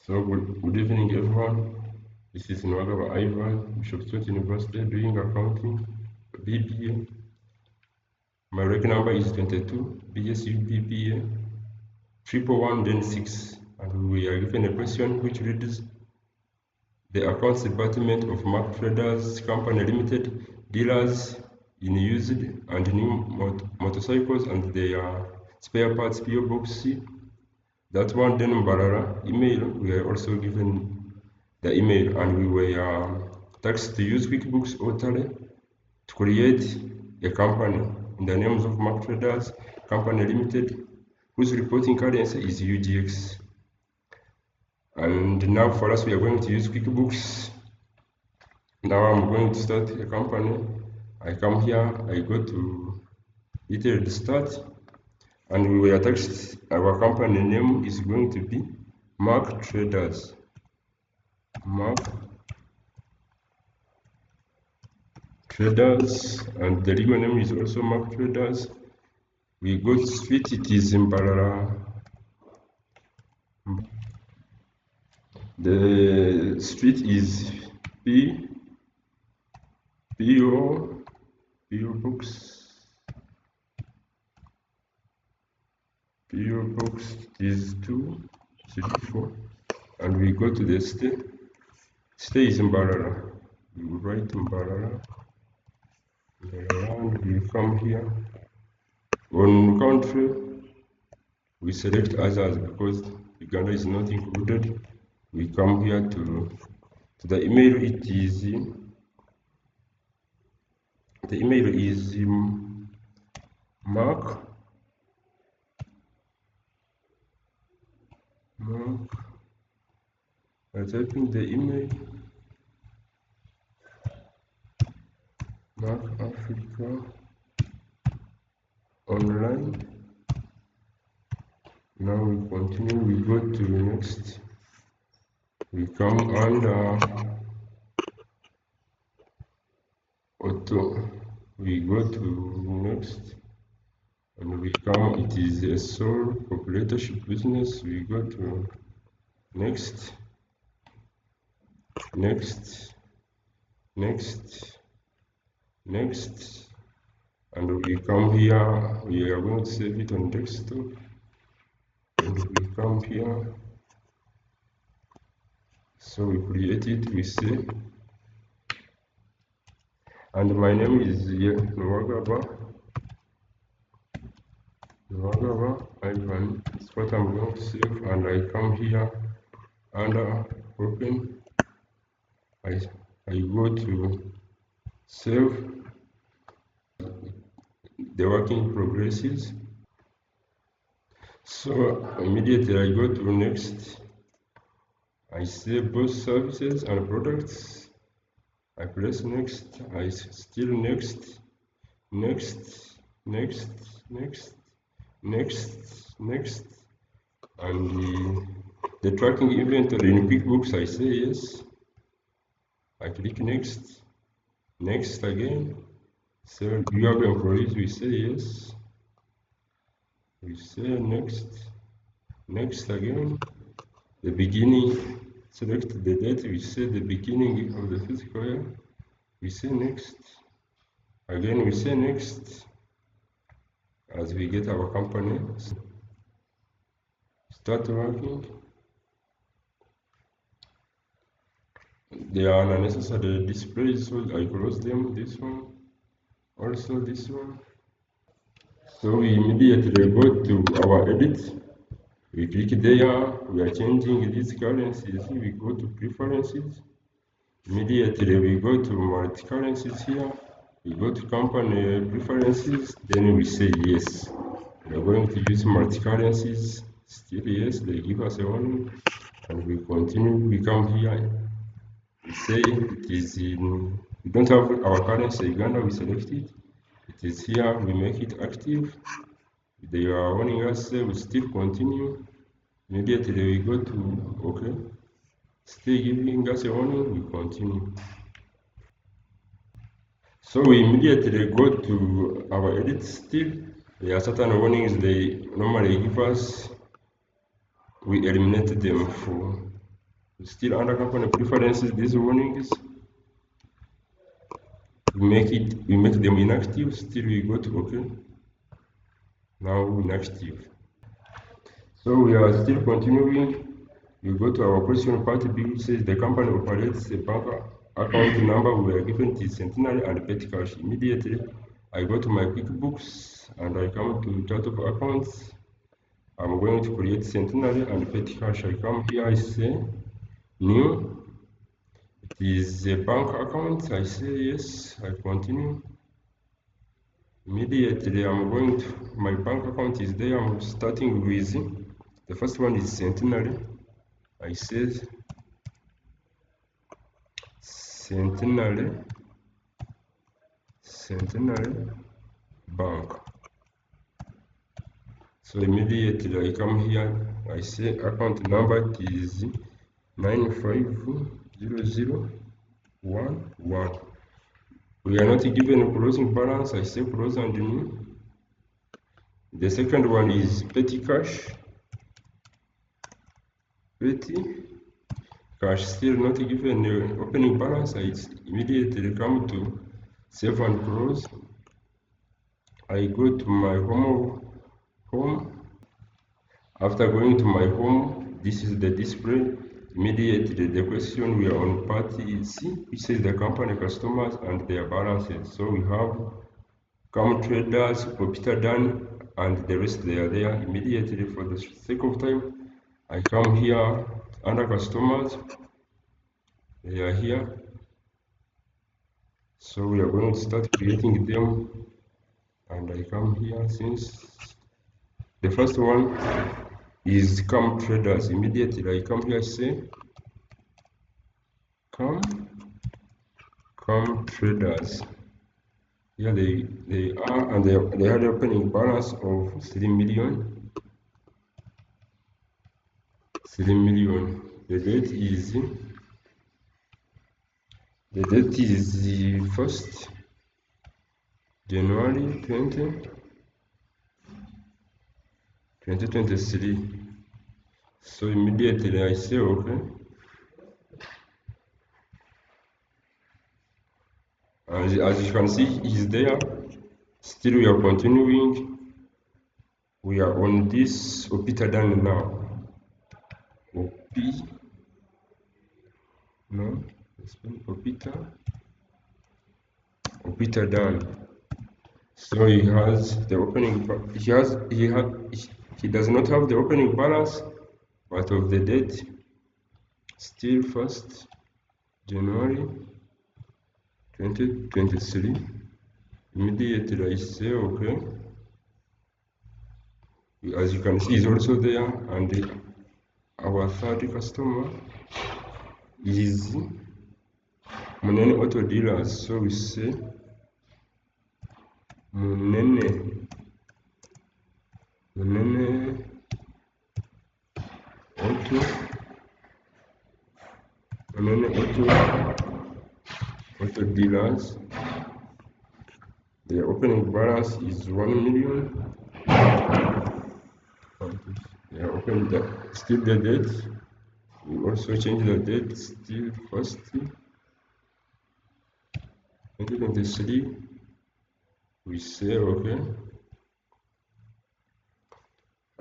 So good evening everyone. This is Nuwagaba Ivan, Bishop State University, doing accounting, BBA. My rec number is 22, BSU BBA, 111 then 6. And we are given a question which reads, the accounts department of Mark Traders Company Limited dealers in used and new motorcycles and their spare parts PO Box C. That one then Barara email, we are also given the email and we were tasked to use QuickBooks or Tally to create a company in the names of Mark Traders Company Limited, whose reporting currency is UGX. And now for us, we are going to use QuickBooks. Now I'm going to start a company. I come here, I go to detailed start, and we were tasked, our company name is going to be Mark Traders. Mark Traders, and the legal name is also Mark Traders. We go to street, it is in Barara. The street is PO Box is 234, and we go to the state. Stay is in Barara. We will write in Barara, and we come here. On country, we select others because Uganda is not included. We come here to the email. The email is Mark by typing the email Mark Africa online. Now we continue, we go to next. We come under auto, we go to next, and we come, it is a sole proprietorship business. We go to next, and we come here. We are going to save it on desktop, and we come here. So we create it, we say, and my name is Nuwagaba Ivan. That's what I'm going to save, and I come here under open. I go to save the working progresses. So immediately I go to next. I save both services and products. I press next. I still next, and the tracking inventory in QuickBooks, I say yes. I click next again. So you have employees, we say yes. We say next again. The beginning, select the date, we say the beginning of the fiscal year. We say next. Again, we say next as we get our company. Start working. They are unnecessary displays, so I close them. This one, also this one. So we immediately go to our edit. We click there. We are changing these currencies. We go to preferences. Immediately we go to multi currencies here. We go to company preferences. Then we say yes. We are going to use multi currencies. Still yes. They give us a warning, and we continue. We come here. We say it is in, we don't have our currency Uganda, we select it. It is here, we make it active. They are warning us, we still continue. Immediately we go to OK. Still giving us a warning, we continue. So we immediately go to our edit still. There are certain warnings they normally give us. We eliminate them for Still under company preferences, these warnings, we make them inactive. Still we go to OK. Now inactive. So we are still continuing. We go to our question part B, which says the company operates a bank account number we are given to Centenary and Petty Cash. Immediately, I go to my QuickBooks and I come to chart of accounts. I'm going to create Centenary and Petty Cash. I come here, I say new. It is a bank account. I say yes. I continue. Immediately, I'm going to my bank account is there. I'm starting with the first one is Centenary. I say Centenary Bank. So immediately I come here, I say account number is 950011. We are not given a closing balance. I say close and new. The second one is petty cash. Petty cash still not given opening balance. I immediately come to save and close. I go to my home. After going to my home, this is the display. Immediately the question we are on part C, which says the company customers and their balances. So we have come traders, Peter Dan, and the rest they are there. Immediately for the sake of time, I come here under customers. They are here. So we are going to start creating them. And I come here since the first one is come traders. Immediately I come here, say come traders. Here they are, and they had opening balance of 3 million. 3 million. The date is the 1st January 2023. So immediately I say okay. As you can see, is there. Still we are continuing. We are on this Opita Dan now. Opita Dan. So he has the opening. He does not have the opening balance, but of the date, still 1st January 2023. Immediately I say okay. As you can see, is also there, and our third customer is Munene Auto Dealers. So we say Munene Auto Dealers. The opening balance is 1 million. They are open still the date. We also change the date, still 1st 2023. We say okay.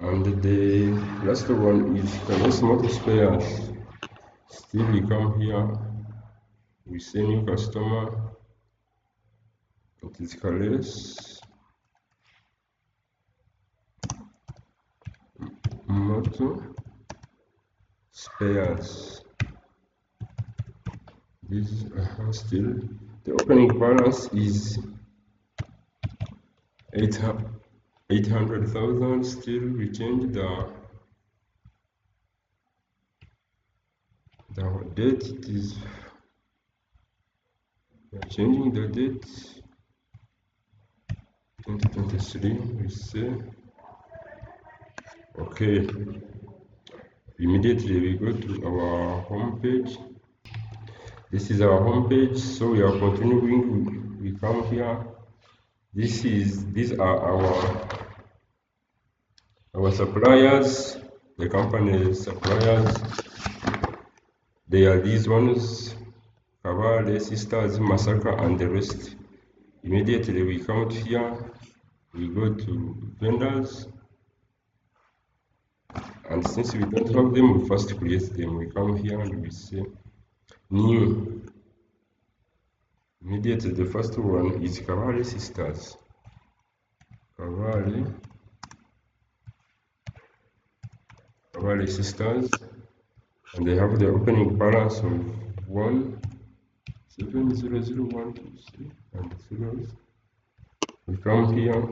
And the last one is Carlos Motor Spares. Still we come here, we say new customer. It is Carlos Motor Spares. This still the opening balance is 800,000. Still we change the date. It is we are changing the date 2023. We say okay. Immediately we go to our home page. This is our home page. So we are continuing. We come here. These are our suppliers, the company suppliers. They are these ones: Kabale, Sisters, Massacre, and the rest. Immediately we come here, we go to vendors, and since we don't have them, we first create them. We come here and we say new. Immediately the first one is Kabale Sisters. Kabale Sisters, and they have the opening balance of 1700123 and zeros. We come here.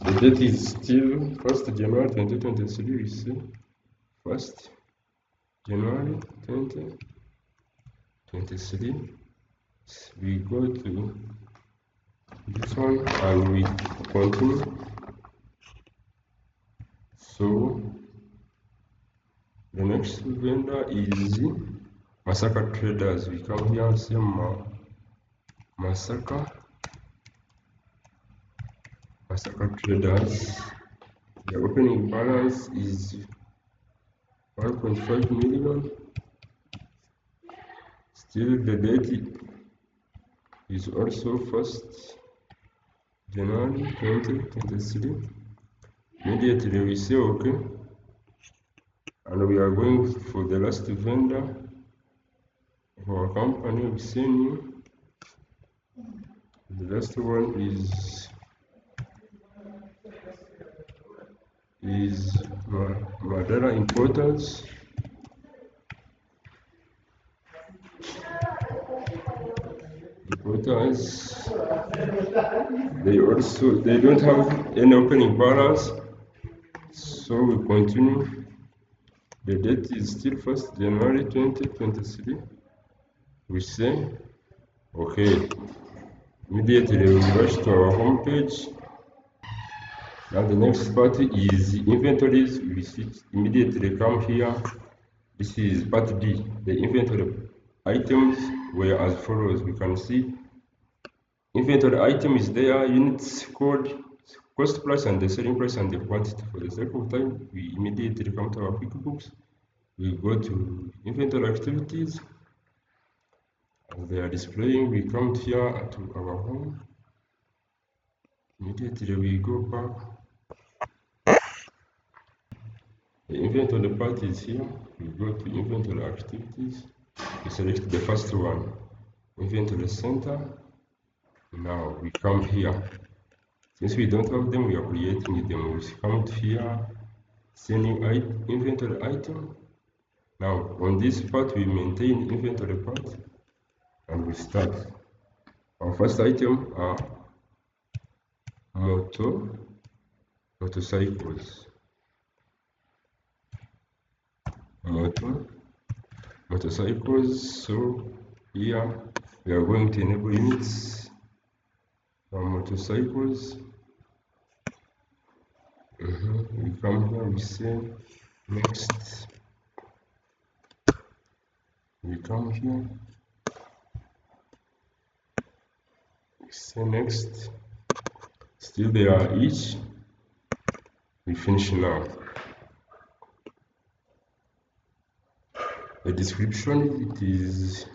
The date is still 1st January 2023. We see 1st January 2023. We go to this one and we continue. So the next vendor is Massacre Traders. We come here and say Massacre Traders. The opening balance is 1.5 million. Still the date is also 1st January 2023. Immediately we say okay, and we are going for the last vendor of our company. We say new. The last one is Madera Importers. They don't have any opening balance, so we continue. The date is still 1st January 2023. We say okay. Immediately we rush to our home page. Now the next part is inventories. We immediately come here. This is part D. The inventory items were as follows. We can see inventory item is there, units code, cost price, and the selling price and the quantity. For the sake of time, we immediately come to our QuickBooks. We go to inventory activities. As they are displaying, we come here to our home. Immediately we go back. The inventory part is here. We go to inventory activities. We select the first one, inventory center. Now we come here. Since we don't have them, we are creating them. We come here, sending inventory item. Now on this part, we maintain inventory part, and we start. Our first item are motorcycles. Motorcycles. So here we are going to enable units for motorcycles. We come here, we say next. We come here, we say next. Still they are each. We finish now. The description, it is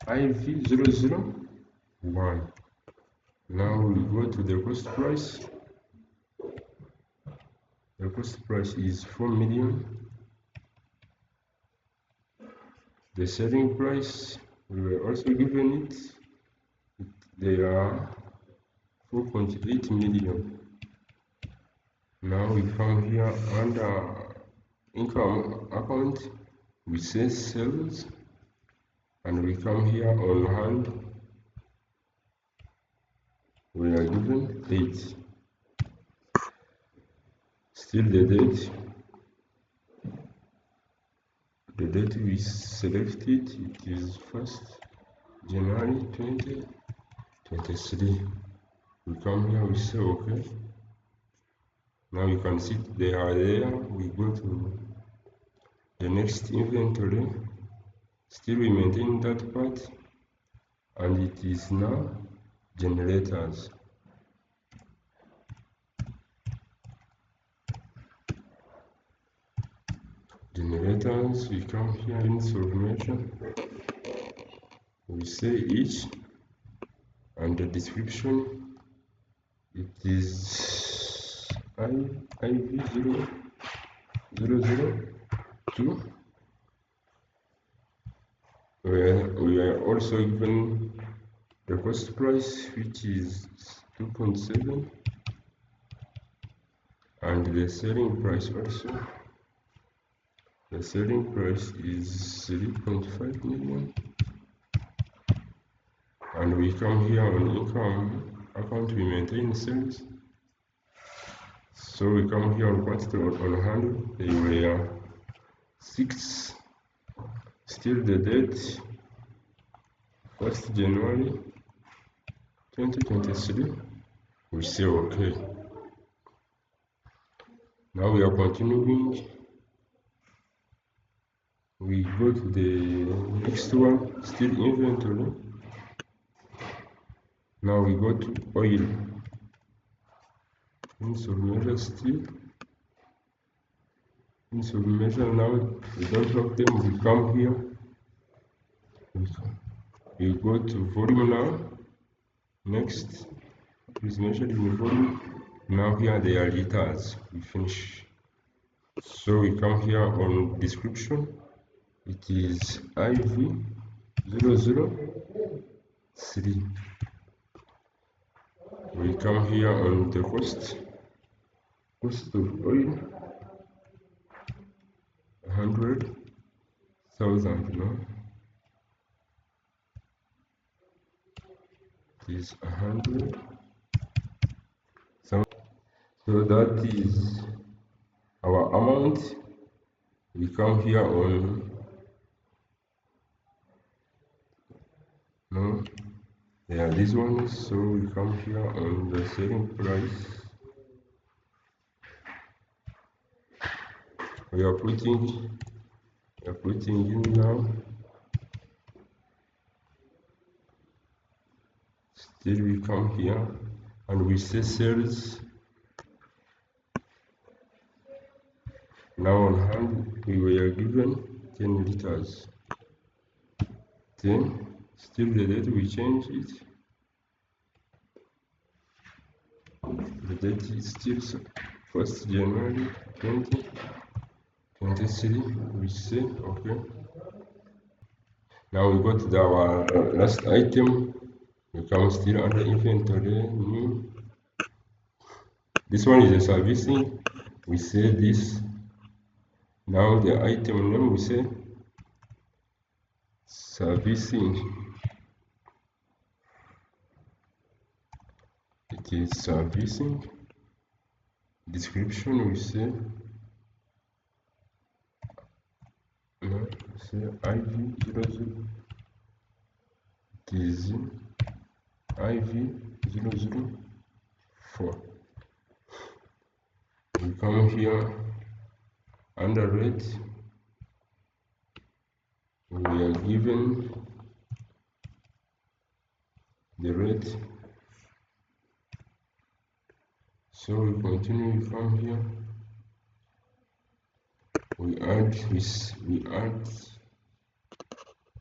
IV001. Now we go to the cost price. The cost price is 4 million. The selling price, we were also given it. They are 4.8 million. Now we come here under income account, we say sales, and we come here on hand. We are given date. Still the date we selected, it is 1st January 2023. We come here, we say okay. Now you can see they are there. We go to the next inventory. Still we maintain that part, and it is now generators. generators. We come here in information, we say each, and the description, it is IV0002, where we are also given the cost price, which is 2.7, and the selling price also. The selling price is 3.5 million, and we come here on income account, we maintain sales. So we come here on quantity on hand, they were 6, still the date 1st January 2023. We say okay. Now we are continuing. We go to the next one, still inventory. Now we go to oil. In some measure still. In some measure now we don't have them. We come here. We go to volume now. Next is measured in volume. Now here they are liters. We finish. So we come here on description. It is IV003. We come here on the cost of oil, 100,000. No, it is 100,000. So that is our amount. We come here on these ones. So we come here on the selling price. We are putting in now. Still we come here and we say sales. Now on hand we were given 10 liters. 10. Still the date we change it. The date is still 1st January 2023. We say okay. Now we go to our last item. We come still under inventory new. This one is a servicing. We say this. Now the item name we say servicing. It is servicing. Description we say IV00. It is IV004. We come here under rate. We are given the rate. So we continue. We come here. We add this. We add.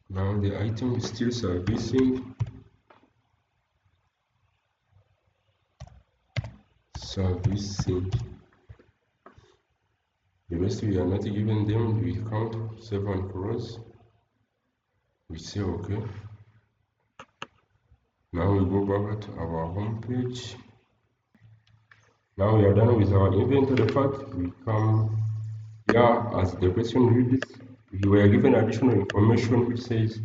Now the item is still servicing. The rest we are not given them. We count 7 crores. We say okay. Now we go back to our home page. Now we are done with our inventory part. We come here as the question reads. We were given additional information which says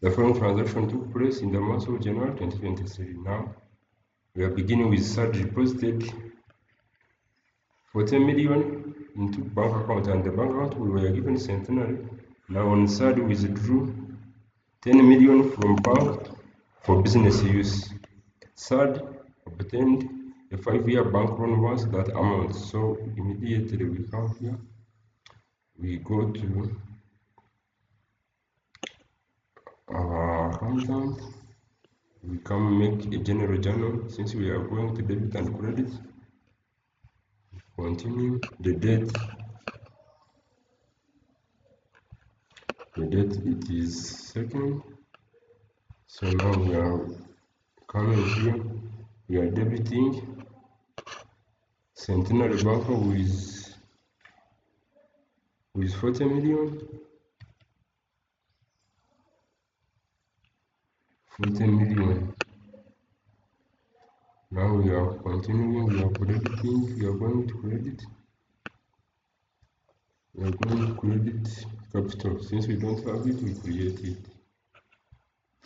the following transaction took place in the month of January 2023. Now we are beginning with third deposited 14 million into bank account, and the bank account we were given centenary. Now on third we withdrew 10 million from bank for business use. Third obtained a 5-year bank loan worth that amount. So immediately we come here. We go to our accountant. We can make a general journal since we are going to debit and credit. Continue the date. The date it is second. So now we are coming here. We are debiting Centenary Bank with 40 million. 40 million. Now we are continuing, we are crediting, we are going to credit. We are going to credit capital. Since we don't have it, we create it.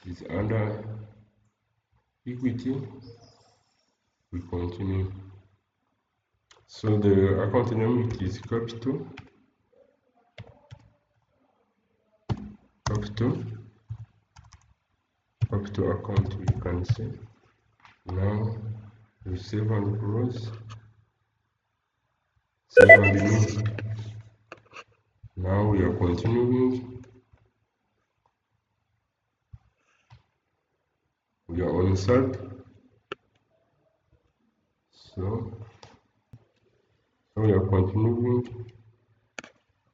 It's under equity. We continue. So the account name it is capital. Capital account we can say. Now we save and close. Save and new. Now we are continuing. We are on SAP. So we are continuing,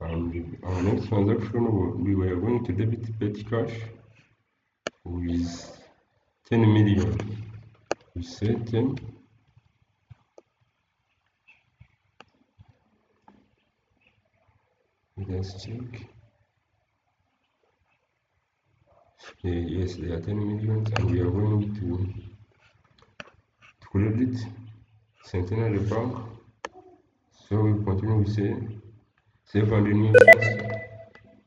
and our next transaction we were going to debit petty cash with 10 million. We say 10. Let's check. Yes, they are 10 million, and we are going to credit Centenary Bank. So we continue, we say save and renew.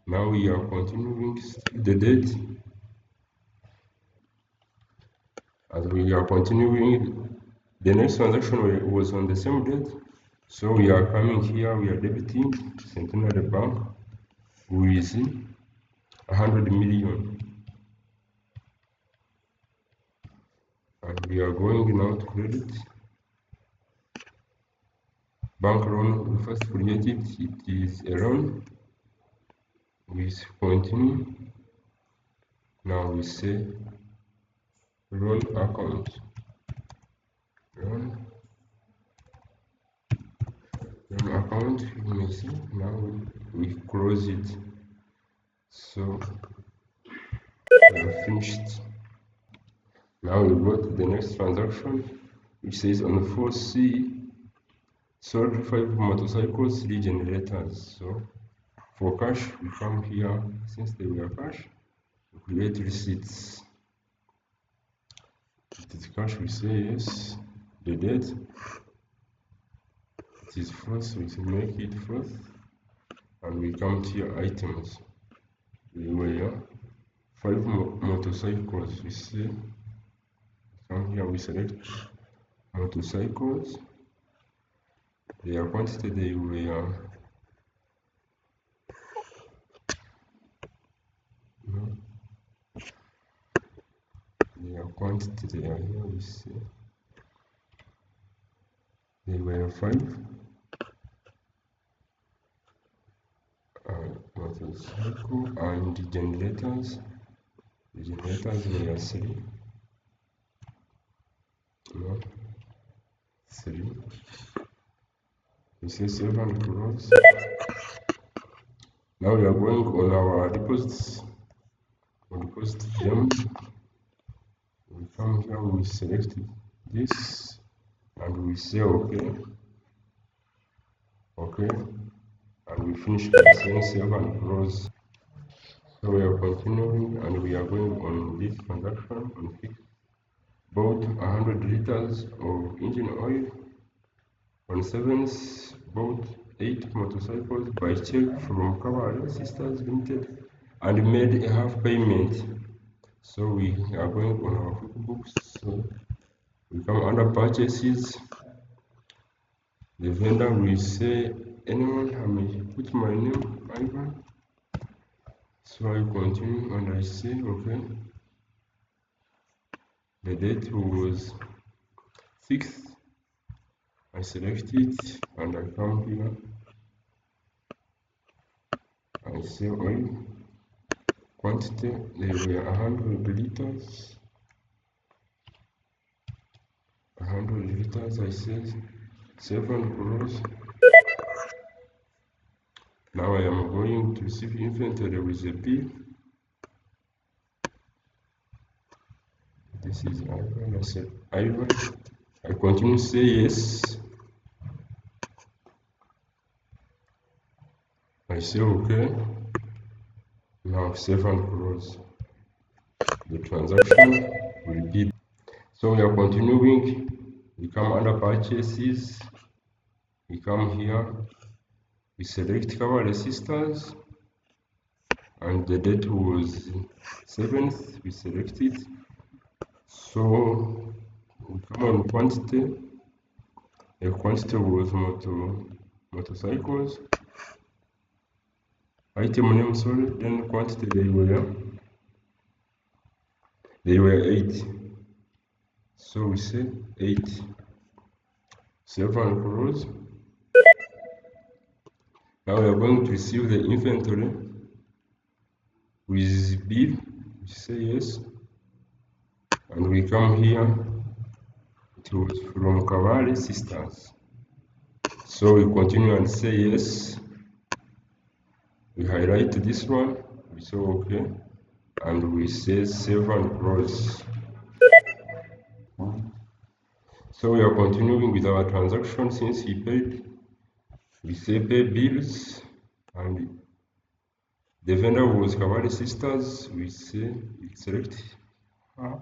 Now we are continuing the date. As we are continuing, the next transaction was on the same date. So we are coming here, we are debiting Centenary Bank with 100 million. And we are going now to credit bank loan. We first create it is a loan. We continue. Now we say loan account. Loan account, you may see. Now we close it. So we are finished. Now we go to the next transaction, which says on the 4C sold 5 motorcycles, 3 generators. So for cash, we come here, since they were cash, we create receipts. It is cash, we say yes. The date, it is first, we make it first, and we come to your items. We were 5 motorcycles, we say, come here, we select motorcycles. Their quantity they were their quantity they are here, we see they were 5 motorcycle, and the generators were 3. No, 3. We say 7 crores. Now we are going on our deposits. We deposit them. We come here, we select this, and we say okay, and we finish by saying 7 crores. So we are continuing, and we are going on this transaction on fixed. Bought 100 liters of engine oil. On 7th, bought 8 motorcycles by check from Kawa Sisters Limited and made a half payment. So we are going on our QuickBooks. So we come under purchases. The vendor will say, anyone, I may put my name, Ivan. So I continue and I say, okay. The date was 6th. I select it and I come here. I say oil quantity, they were 100 liters. 100 liters, I say 7 crores. Now I am going to receive inventory with a B. This is Ivan. I said Ivan. I continue to say yes. I say okay. Now save and close. The transaction will be. So we are continuing. We come under purchases. We come here. We select cover resistors. And the date was 7th. We select it. So we come on quantity. The quantity was motorcycles. Item name, sorry. Then quantity they were 8. So we say 8. Save and close. Now we are going to receive the inventory with bill. We say yes. And we come here. It was from Cavalry Sisters. So we continue and say yes. We highlight this one. We say okay. And we say save and close. So we are continuing with our transaction since he paid. We say pay bills, and the vendor was Cavalry Sisters. We say we select her,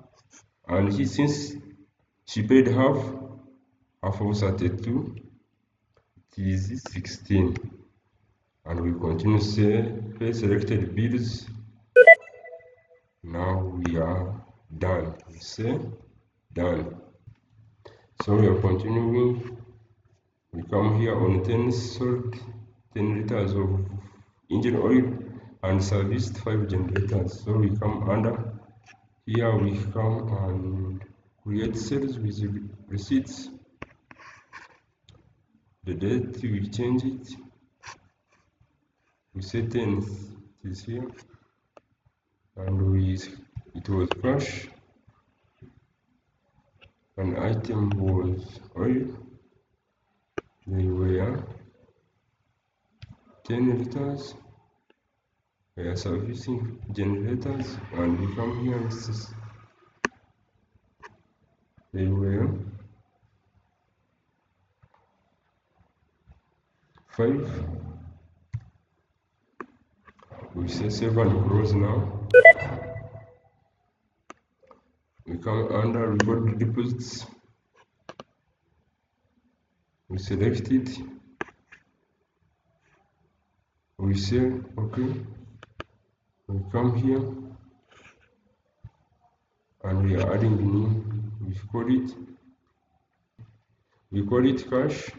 and since she paid half of 32, it is 16, and we continue say pay selected bills. Now we are done. We say done. So we are continuing. We come here on 10 sold 10 liters of engine oil and serviced 5 generators. So we come under here, we come and create sales with receipts. The date we change it. We say 10th, it is here, and it was cash. An item was oil. They were 10 liters. We are servicing generators, and we come here and they were 5. We say 7 close now. We come under record deposits. We select it. We say okay. We come here and we are adding new. We call it cash,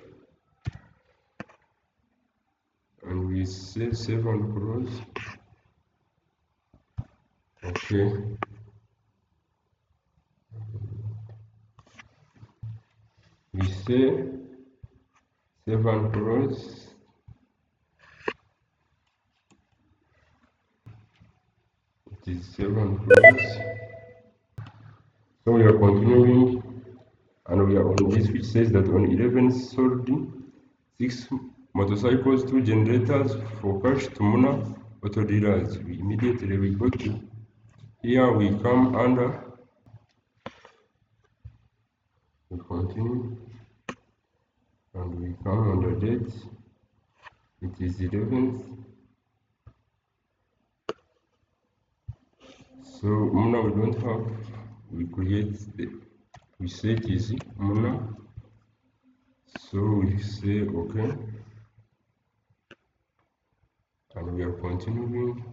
and we say save and close. Okay. We say save and close. It is save and close. So we are continuing, and we are on this, which says that on 11 sold 6 motorcycles, 2 generators for cash to Muna auto dealers. Immediately we go to here, we come under, we continue, and we come on the date. It is 11th. So Muna we don't have, we create we say it is Muna. So we say okay, and we are continuing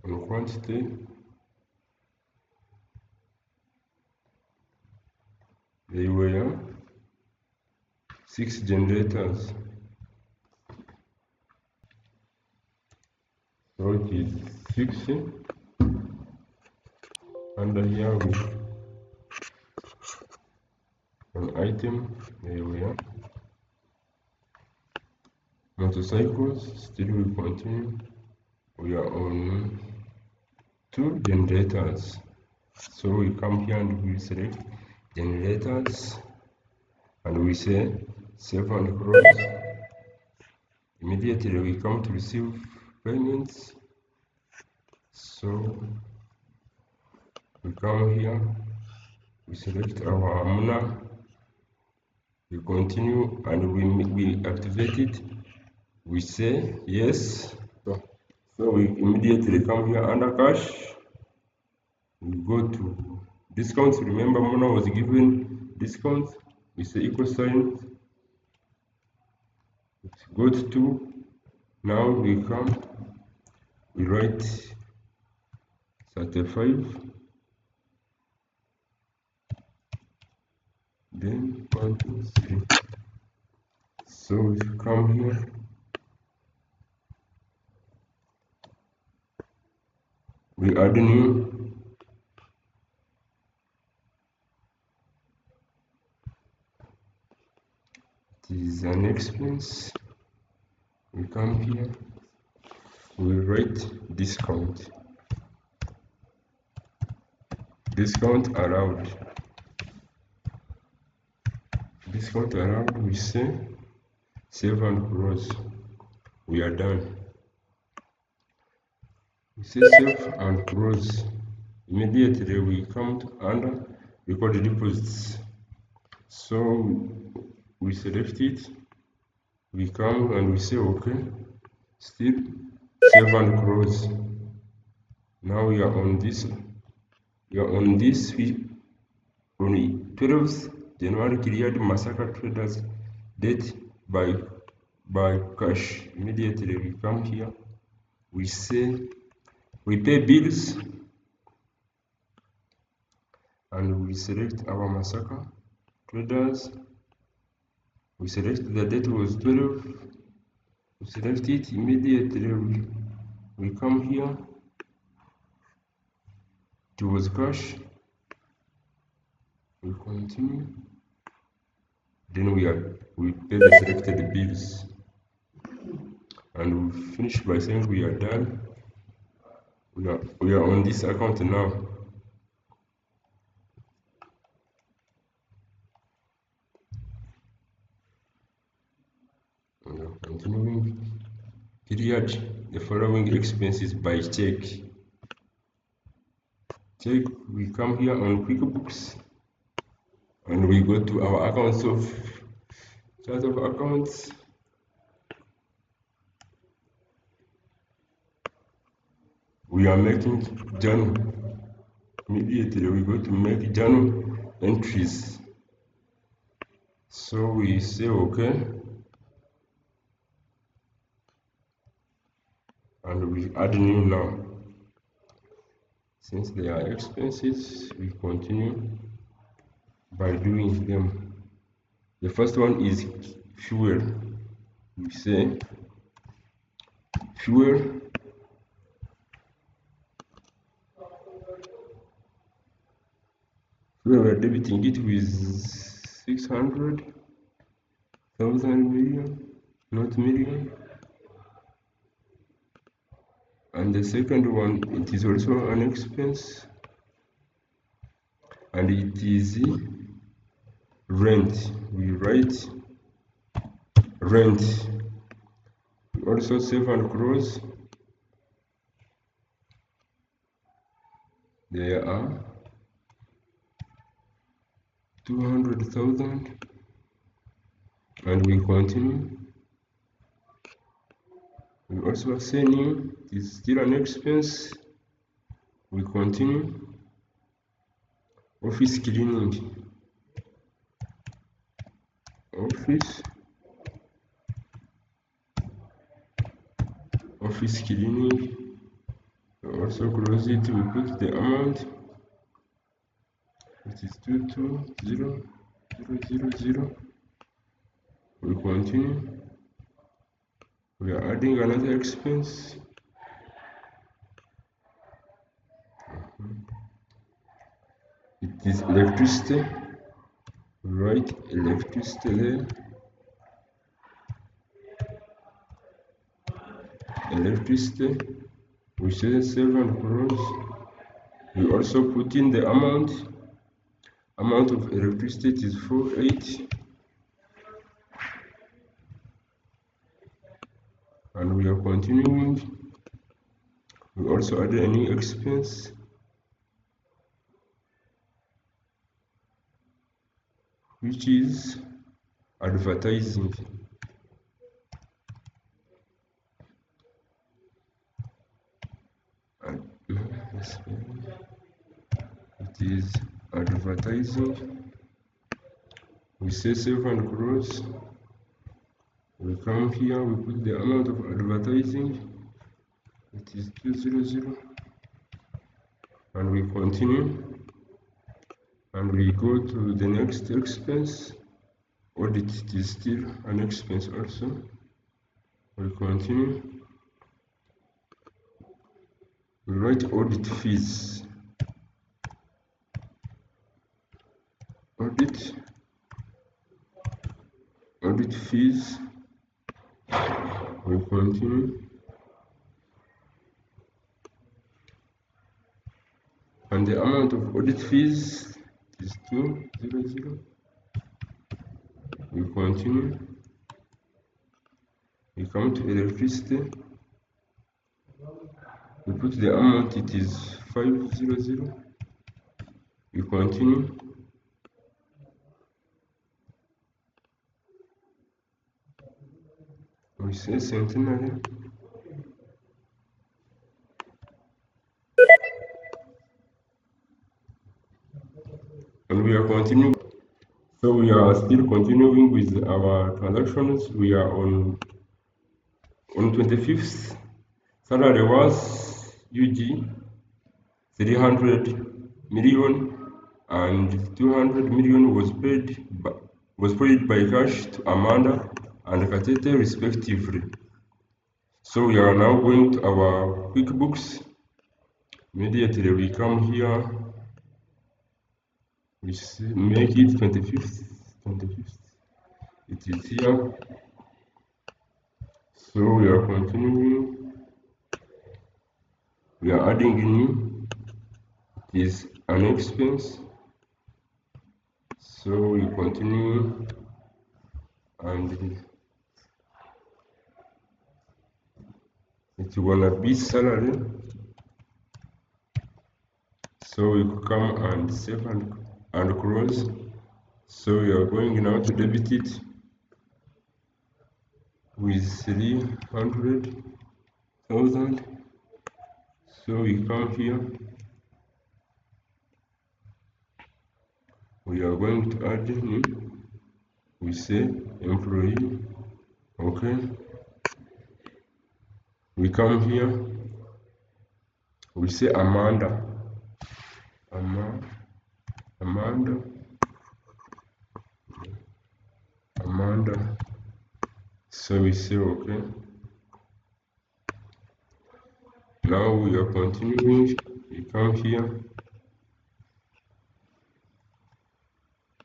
on quantity. They were 6 generators. So it is 60. Under here we an item. They were motorcycles. Still we continue. We are on 2 generators. So we come here and we select generators, and we say save and close. Immediately we come to receive payments. So we come here, we select our Muna, we continue, and we activate it. We say yes. So we immediately come here under cash. We go to discounts. Remember, Mona was given discounts. We say equal sign. Go to. Now we come. We write 35. Then 1, 2, 3. So we come here. We add new. It is an expense. We come here. We write discount. Discount allowed. Discount allowed. We say save and close. We are done. We say save and close. Immediately we come to under record deposits. So we select it. We come and we say okay. Still save and close. Now we are on this. We are on this. We on 12th January cleared massacre traders date by cash. Immediately we come here. We say we pay bills and we select our massacre traders. We select the date was 12. We select it immediately. We come here. It was cash. We continue. Then we pay the selected bills, and we finish by saying we are done. We are on this account now. We are continuing. Period. The following expenses by check. Check. We come here on QuickBooks, and we go to our accounts of chart of accounts. We are making journal. Immediately we go to make journal entries. So we say okay, and we add new now. Since they are expenses, we continue by doing them. The first one is fuel. We say fuel. We are debiting it with 600,000 million, not million. And the second one, it is also an expense, and it is rent. We write rent. We also save and close. There are 200,000, and we continue. We also say new is still an expense. We continue. Office cleaning. Office cleaning. We also close it. We put the amount. It is 220,000. We continue. We are adding another expense. It is electricity. Write electricity there. Electricity. We say save and close. We also put in the amount. Amount of electricity is 48. and we are continuing. We also add a new expense, which is advertising. No, it is advertising. We say save and close. We come here, we put the amount of advertising. It is 200, and we continue, and we go to the next expense. Audit, it is still an expense also. We continue. We write audit fees. Audit fees. We continue. And the amount of audit fees is 200. We continue. We come to electricity. We put the amount, it is 500. We continue. We say centenary. And we are continuing. So we are still continuing with our transactions. We are on 25th. Salary was UG 300 million, and 200 million was paid by cash to Amanda and Katete respectively. So we are now going to our QuickBooks. Immediately we come here, we make it 25th. It is here. So we are continuing. We are adding new. It is an expense. So we continue, and it's gonna be salary. So we come and save and close. So we are going now to debit it with 300,000. So we come here. We are going to add new. We say employee. Okay. We come here. We say Amanda. Amanda. So we say okay. Now we are continuing. We come here.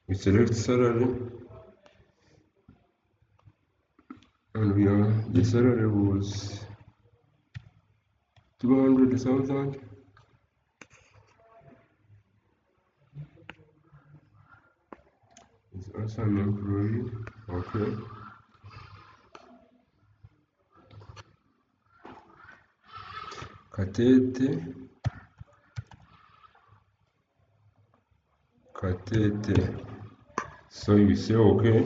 We select salary, and the salary was 200,000. It's also an employee. Okay. Katete. So you say okay.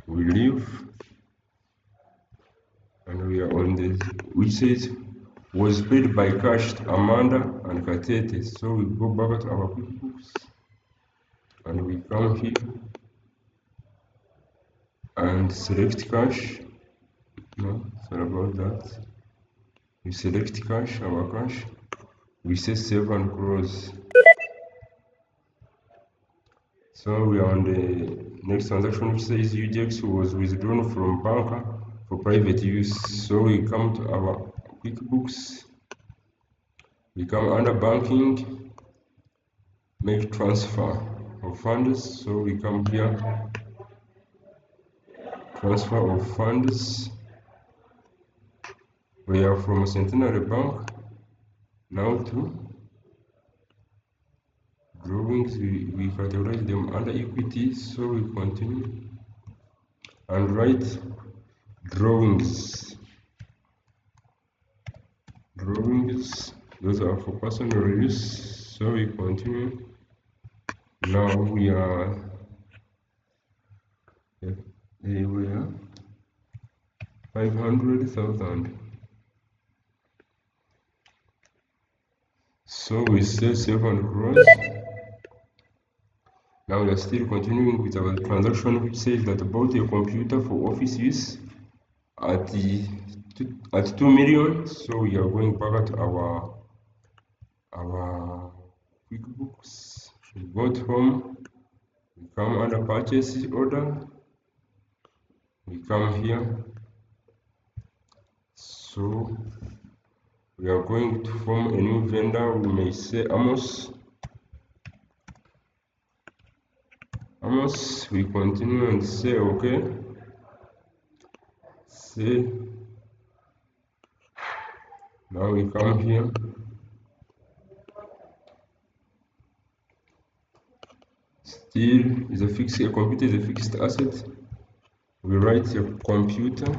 We leave, and we are on this, which says was paid by cash to Amanda and Katete. So we go back to our QuickBooks, and we come here and select cash. No, sorry about that. We select cash, our cash. We say save and close. So we are on the next transaction, which says UGX was withdrawn from bank for private use. So we come to our QuickBooks. We come under banking, make transfer of funds. So we come here, transfer of funds. We are from Centenary Bank now to drawings. We categorize them under equity. So we continue and write drawings. Drawings, those are for personal use. So we continue. Now we are, they were 500,000. So we say save and close. Now we are still continuing with our transaction, which says that bought a computer for office use at the at 2 million. So we are going back to our QuickBooks. We go to home, we come under purchase order, we come here. So we are going to form a new vendor. We may say Amos. Amos, we continue and say okay. Say, now we come here. Still is a computer is a fixed asset. We write a computer.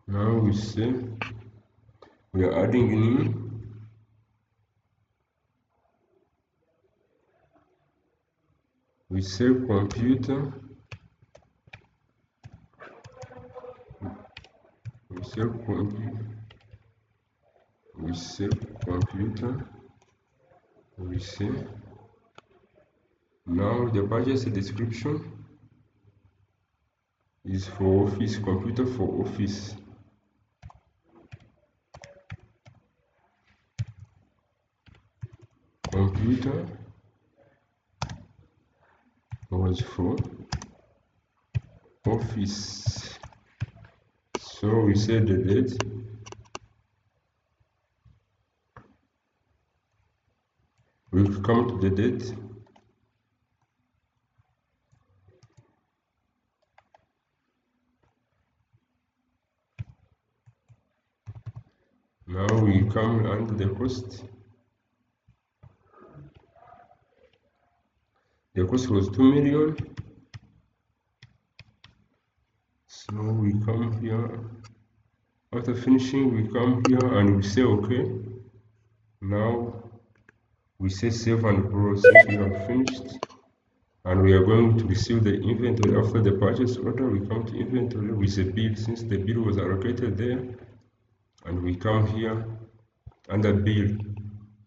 Now we say we are adding new. We say computer. We say computer. We say computer. We say now the purchase description is for office, computer for office. Computer was for office. So we say the date. We come to the date. Now we come under the cost. The cost was 2 million. So we come here. After finishing, we come here and we say okay. Now we say save and close since we have finished. And we are going to receive the inventory after the purchase order. We come to inventory with a bill since the bill was allocated there. And we come here under bill.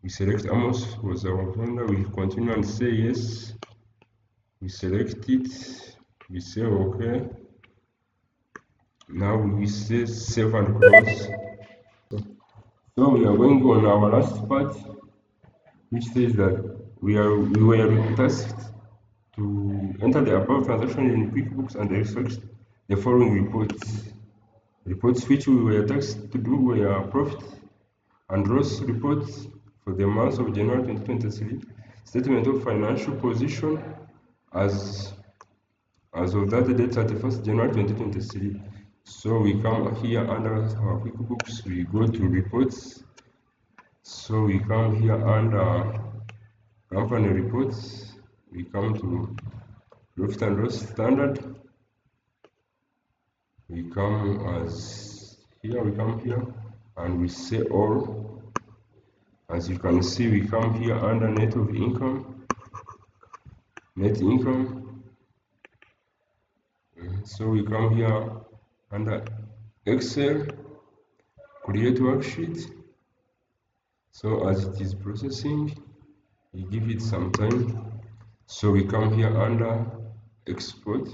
We select Amos was our vendor. We continue and say yes. We select it. We say okay. Now we say save and close. So we are going on our last part, which says that we were tasked to enter the above transaction in QuickBooks and extract the following reports. Reports which we were tasked to do were profit and loss reports for the month of January 2023, statement of financial position as of that date, 31st January 2023. So we come here under our QuickBooks, we go to reports. So we come here under company reports, we come to profit and loss standard. We come here and we say all. As you can see, we come here under net income. So we come here under Excel, create worksheet. So as it is processing, we give it some time. So we come here under export.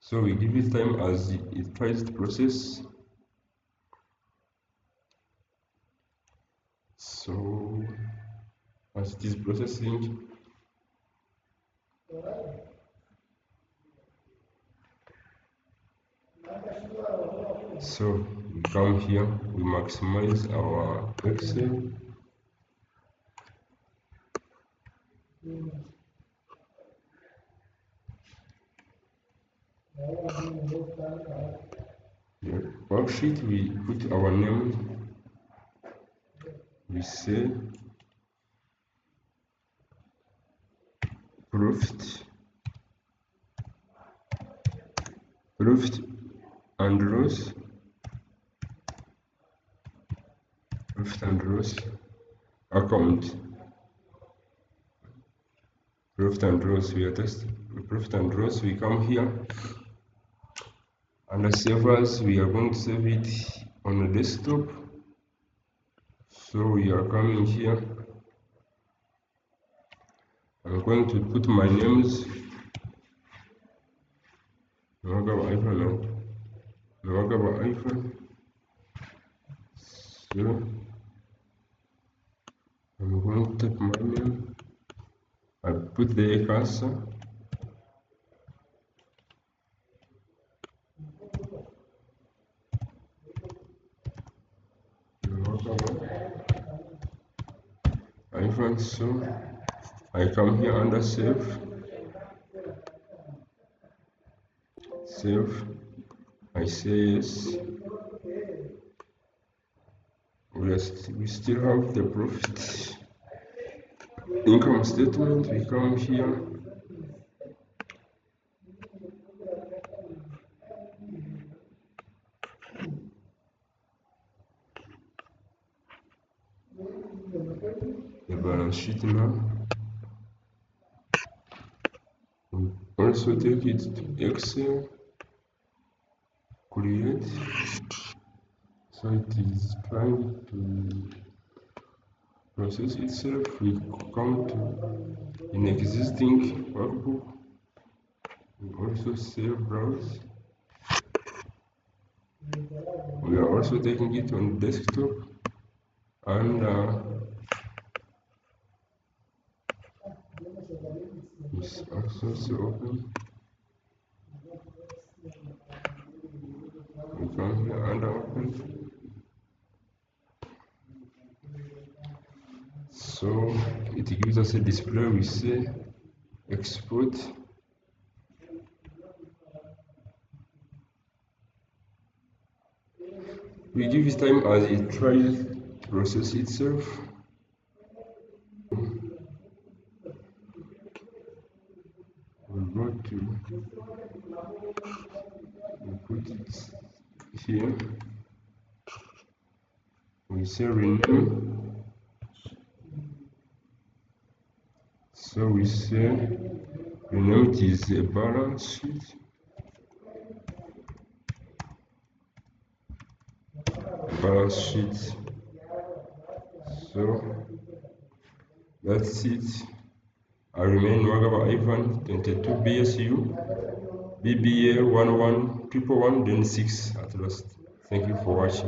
So we give it time as it tries to process. So as it is processing, so we come here, we maximize our Excel. The worksheet, we put our name. we say profit profit and loss account. Profit and loss, we are just profit and loss, we come here. Under save as, we are going to save it on the desktop. So we are coming here. I'm going to put my names, Nuwagaba Ivan. So I'm going to type my name. I put the cursor. Nuwagaba Ivan. So I come here under save. I say yes. We still have the profit income statement. We come here. The balance sheet now. We also take it to Excel. Create. So it is trying to process itself. We come to an existing workbook. We also say browse. We are also taking it on desktop, and it's also open. We come here and open. So it gives us a display. We say export. We give it time as it tries to process itself. We go to, we put it here. We say rename. So we say rename it is a balance sheet. So that's it. I remain Nuwagaba Ivan, 22 BSU, BBA 11 111, then 6 at last. Thank you for watching.